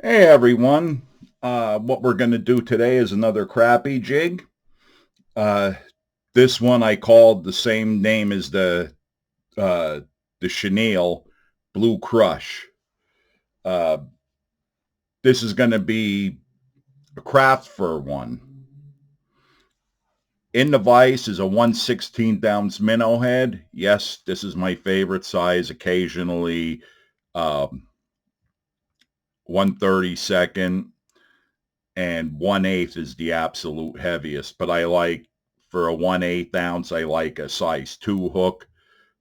Hey everyone, what we're going to do today is another crappie jig. Uh, this one I called the same name as uh, the chenille, Blue Crush. Uh, this is going to be a craft fur one. In the vise is a 1/16 ounce minnow head. Yes, this is my favorite size. Occasionally, 1/32 and 1/8 is the absolute heaviest. But I like, for a 1/8 ounce, I like a size 2 hook.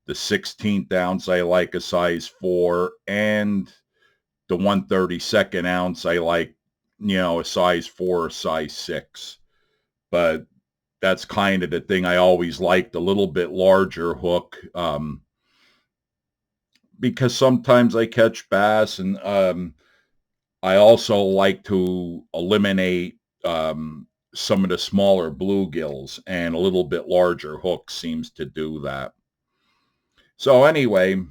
The 16th ounce, I like a size 4. And the 1/32 ounce, I like, a size 4 or size 6. But that's kind of the thing. I always liked a little bit larger hook, because sometimes I catch bass, and I also like to eliminate some of the smaller bluegills, and a little bit larger hook seems to do that. So anyway,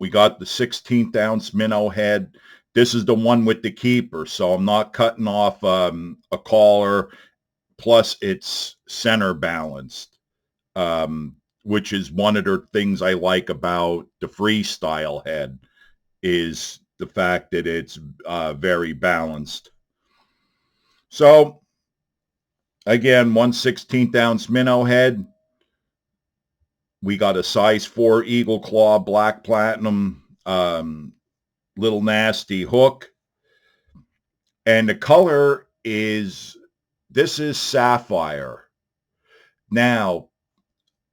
we got the 16th ounce minnow head. This is the one with the keeper, so I'm not cutting off a collar. Plus, it's center balanced, which is one of the things I like about the freestyle head, is the fact that it's very balanced. So again, 1/16 ounce minnow head. We got a size 4 Eagle Claw Black Platinum little nasty hook. And the color is, this is sapphire. Now,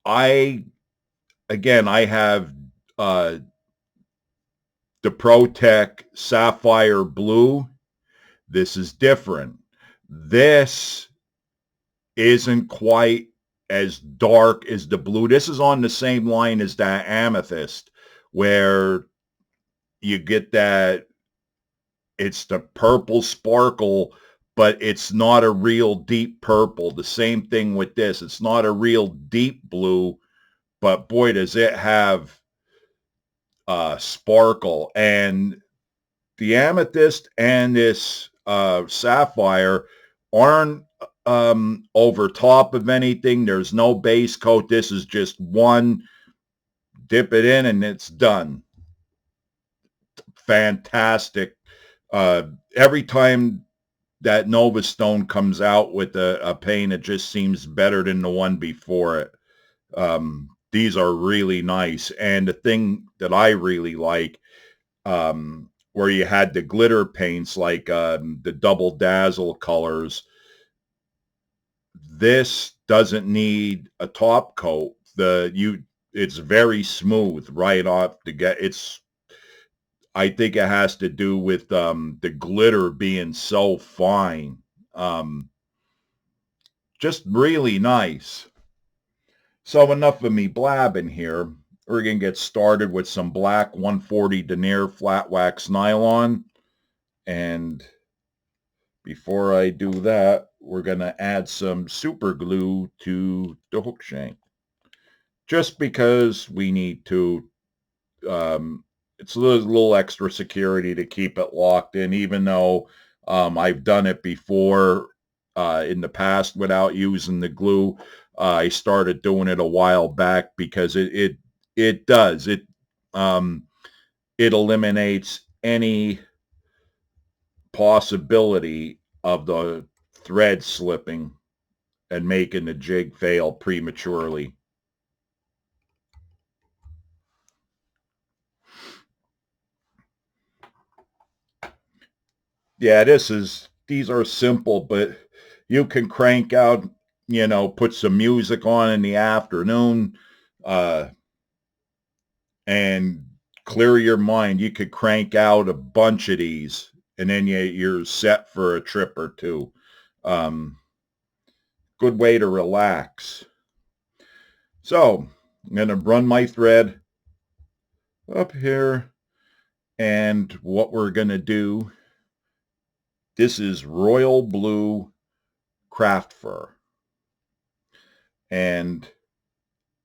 I, again, I have uh, the ProTech Sapphire Blue. This is different. This isn't quite as dark as the blue. This is on the same line as that amethyst, where you get that, it's the purple sparkle, but it's not a real deep purple. The same thing with this. It's not a real deep blue, but boy, does it have sparkle. And the amethyst and this sapphire aren't over top of anything. There's no base coat. This is just one, dip it in and it's done. Fantastic. Every time that Nova Stone comes out with a paint, it just seems better than the one before it. These are really nice. And the thing that I really like, where you had the glitter paints like the Double Dazzle colors, this doesn't need a top coat. It's very smooth right off the get. I think it has to do with the glitter being so fine. Um, just really nice. So enough of me blabbing here. We're going to get started with some black 140 denier flat wax nylon. And before I do that, we're going to add some super glue to the hook shank. Just because we need to. It's a little extra security to keep it locked in, even though I've done it before in the past without using the glue. I started doing it a while back because it does um, it eliminates any possibility of the thread slipping and making the jig fail prematurely. Yeah, these are simple, but you can crank out, put some music on in the afternoon, uh, and clear your mind. You could crank out a bunch of these, and then you're set for a trip or two. Um, Good way to relax. So I'm going to run my thread up here, and what we're going to do, this is royal blue craft fur. And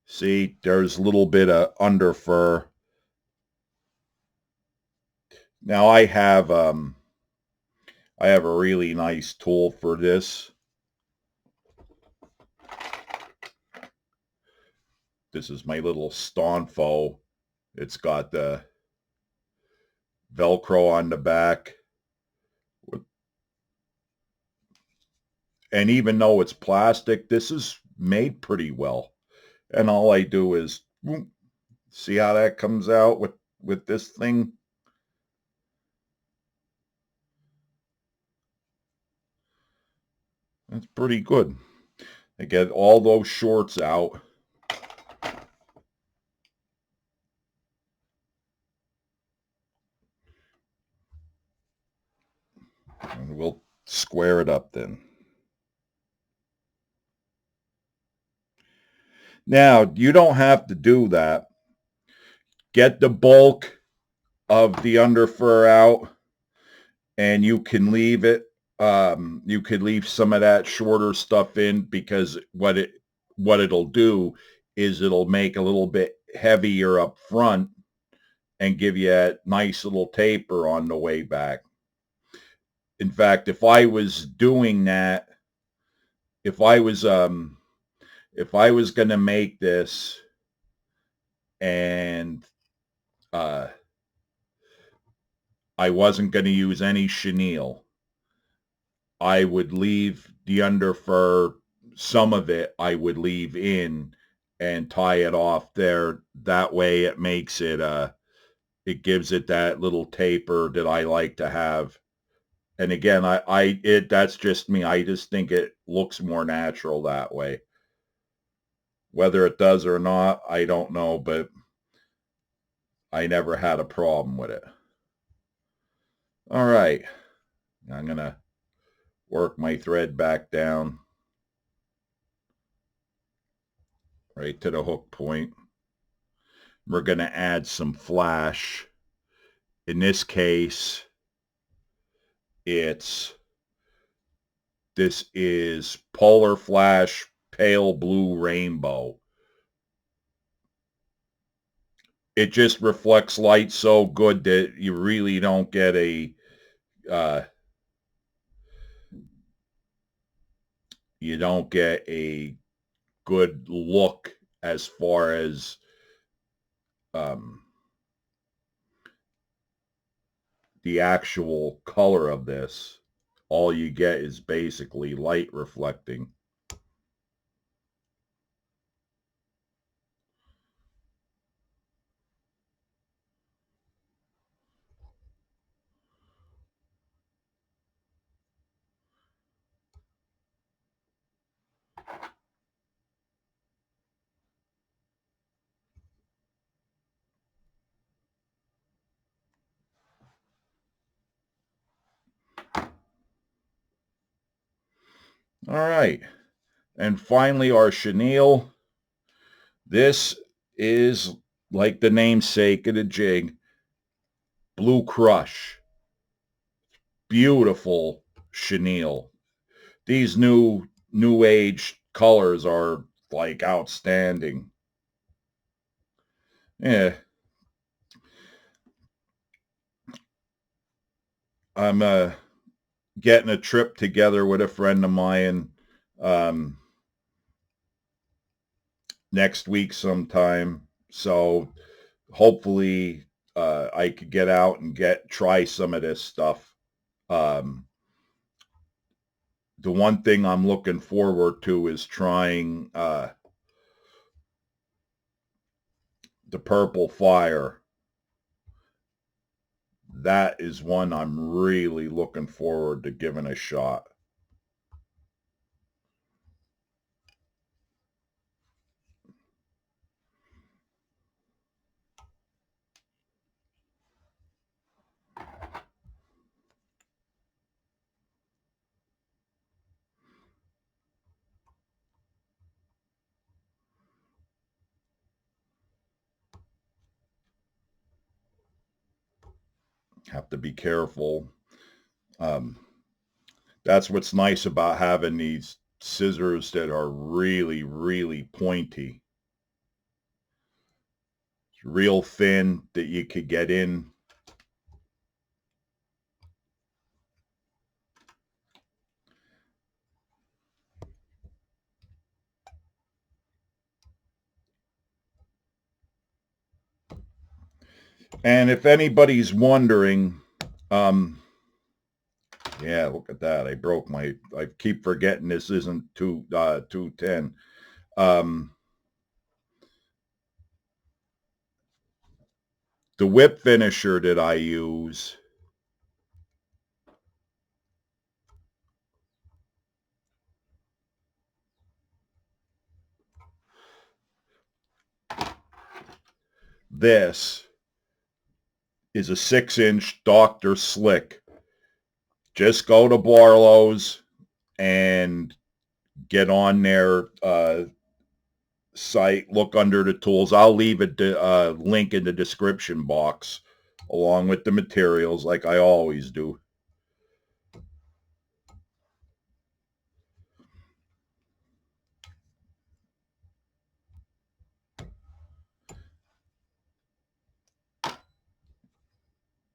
see, there's a little bit of under fur. Now I have a really nice tool for this. This is my little Stonfo. It's got the Velcro on the back. And even though it's plastic, this is made pretty well. And all I do is, see how that comes out with this thing? That's pretty good. I get all those shorts out. And we'll square it up then. Now, you don't have to do that. Get the bulk of the underfur out, and you can leave it. You could leave some of that shorter stuff in, because what it'll do is it'll make a little bit heavier up front and give you a nice little taper on the way back. In fact, if I was doing that, if I was going to make this and I wasn't going to use any chenille, I would leave the underfur, some of it I would leave in and tie it off there. That way it makes it, it gives it that little taper that I like to have. And again, that's just me. I just think it looks more natural that way. Whether it does or not, I don't know, but I never had a problem with it. All right. I'm going to work my thread back down right to the hook point. We're going to add some flash. In this case, this is Polar Flash Pale Blue Rainbow. It just reflects light so good that you really don't get a you don't get a good look as far as the actual color of this. All you get is basically light reflecting. All right. And finally, our chenille. This is, like the namesake of the jig, Blue Crush. Beautiful chenille. These new age colors are like outstanding. Yeah. I'm getting a trip together with a friend of mine next week sometime. So hopefully I could get out and try some of this stuff. The one thing I'm looking forward to is trying the Purple Fire. That is one I'm really looking forward to giving a shot. Have to be careful. That's what's nice about having these scissors that are really, really pointy. It's real thin that you could get in. And if anybody's wondering, yeah, look at that. I keep forgetting this isn't 210. The whip finisher that I use, this is a 6-inch Dr. Slick. Just go to Barlow's and get on their site, look under the tools. I'll leave a link in the description box along with the materials like I always do.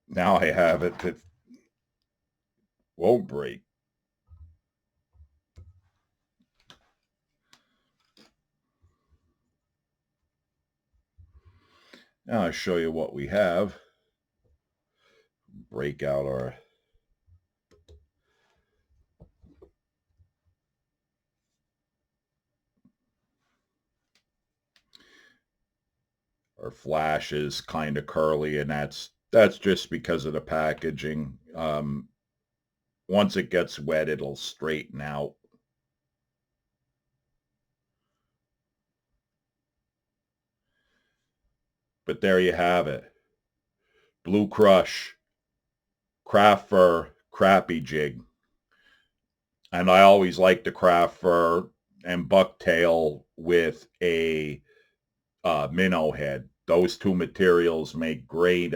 Now I have it. It won't break. Now I'll show you what we have. Break out our flash is kind of curly, and that's just because of the packaging. Once it gets wet, it'll straighten out. But there you have it. Blue Crush, craft fur, crappie jig. And I always like the craft fur and bucktail with a minnow head. Those two materials make great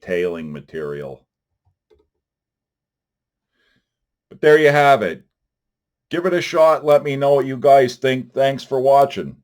tailing material. But there you have it. Give it a shot. Let me know what you guys think. Thanks for watching.